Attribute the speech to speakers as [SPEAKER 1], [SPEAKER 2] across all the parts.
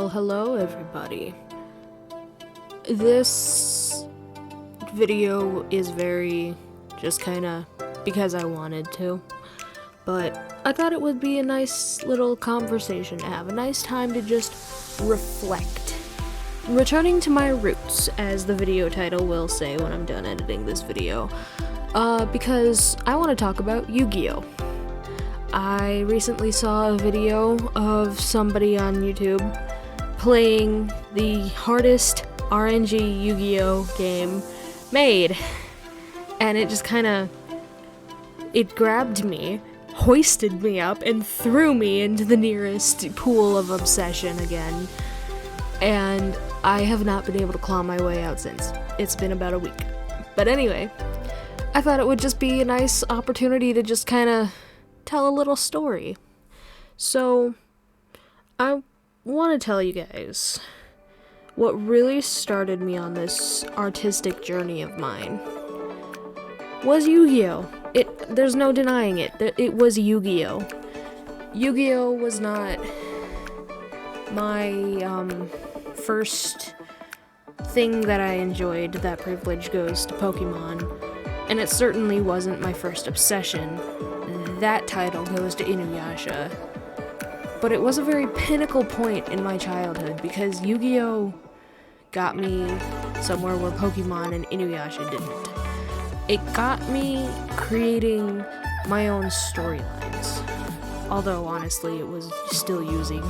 [SPEAKER 1] Well, hello everybody. This video is very just kinda because I wanted to, but I thought it would be a nice little conversation to have, a nice time to just reflect. Returning to my roots, as the video title will say when I'm done editing this video, because I want to talk about Yugioh. I recently saw a video of somebody on YouTube playing the hardest RNG Yu-Gi-Oh game made, and it just it grabbed me, hoisted me up, and threw me into the nearest pool of obsession again, and I have not been able to claw my way out since. It's been about a week. But anyway, I thought it would just be a nice opportunity to just tell a little story. So, I want to tell you guys what really started me on this artistic journey of mine was Yu-Gi-Oh! There's no denying it. It was Yu-Gi-Oh! Yu-Gi-Oh! Was not my first thing that I enjoyed. That privilege goes to Pokemon, and it certainly wasn't my first obsession. That title goes to Inuyasha. But it was a very pinnacle point in my childhood because Yu-Gi-Oh! Got me somewhere where Pokemon and Inuyasha didn't. It got me creating my own storylines. Although, honestly, it was still using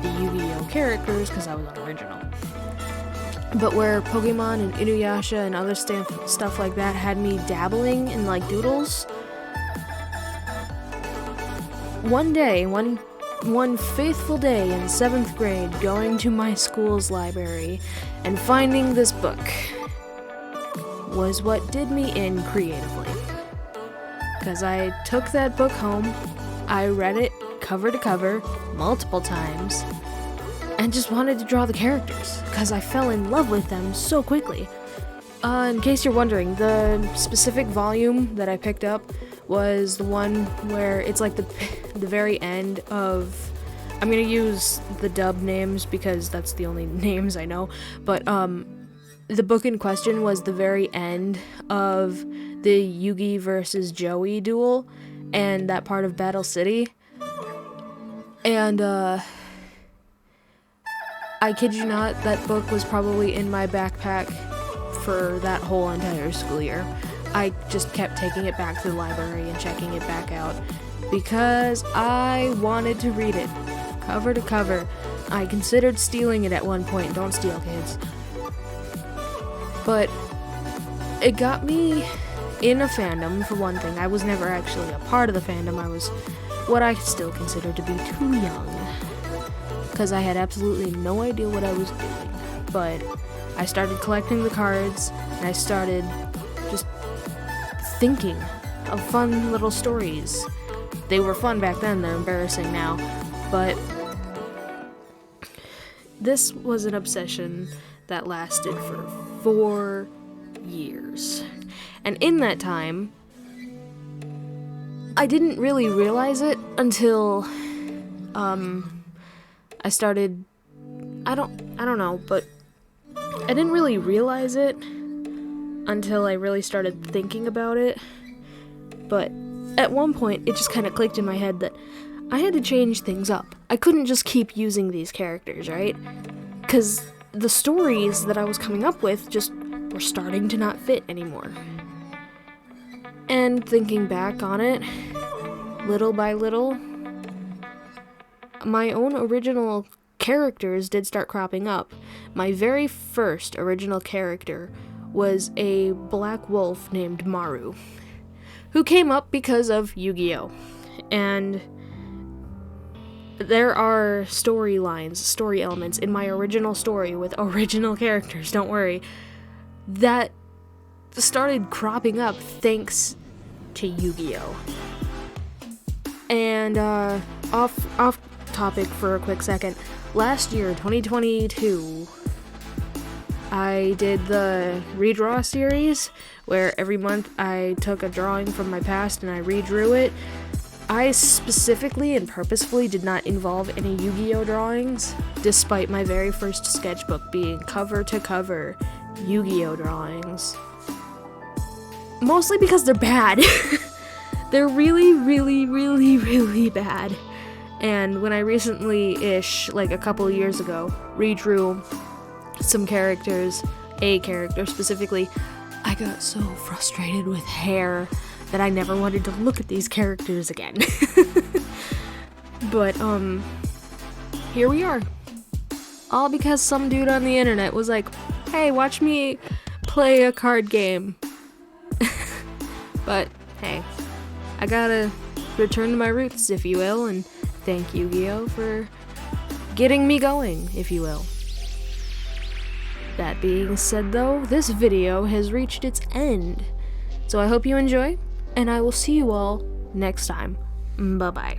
[SPEAKER 1] the Yu-Gi-Oh! Characters because I was unoriginal. But where Pokemon and Inuyasha and other stuff like that had me dabbling in, doodles, one faithful day in 7th grade, going to my school's library and finding this book was what did me in creatively. Because I took that book home, I read it cover to cover multiple times, and just wanted to draw the characters, because I fell in love with them so quickly. In case you're wondering, the specific volume that I picked up was the one where it's the very end of, I'm gonna use the dub names because that's the only names I know, but the book in question was the very end of the Yugi versus Joey duel and that part of Battle City. And I kid you not, that book was probably in my backpack for that whole entire school year. I just kept taking it back to the library and checking it back out because I wanted to read it, cover to cover. I considered stealing it at one point. Don't steal, kids. But it got me in a fandom, for one thing. I was never actually a part of the fandom. I was what I still consider to be too young, because I had absolutely no idea what I was doing. But I started collecting the cards, and I started just thinking of fun little stories. They were fun back then, they're embarrassing now, but this was an obsession that lasted for 4 years. And in that time, I didn't really realize it until I started, I don't know, but I didn't really realize it until I really started thinking about it. But at one point, it just clicked in my head that I had to change things up. I couldn't just keep using these characters, right? Because the stories that I was coming up with just were starting to not fit anymore. And thinking back on it, little by little, my own original characters did start cropping up. My very first original character was a black wolf named Maru, who came up because of Yu-Gi-Oh! And there are storylines, story elements in my original story with original characters, don't worry, that started cropping up thanks to Yu-Gi-Oh! And off topic for a quick second, last year, 2022, I did the redraw series, where every month I took a drawing from my past and I redrew it. I specifically and purposefully did not involve any Yu-Gi-Oh drawings, despite my very first sketchbook being cover to cover Yu-Gi-Oh drawings. Mostly because they're bad. They're really, really, really, really bad. And when I recently-ish, like a couple of years ago, redrew some characters, a character specifically, I got so frustrated with hair that I never wanted to look at these characters again. But, here we are. All because some dude on the internet was like, hey, watch me play a card game. But, hey, I gotta return to my roots, if you will, and thank Yu-Gi-Oh for getting me going, if you will. That being said, though, this video has reached its end. So I hope you enjoy, and I will see you all next time. Bye-bye.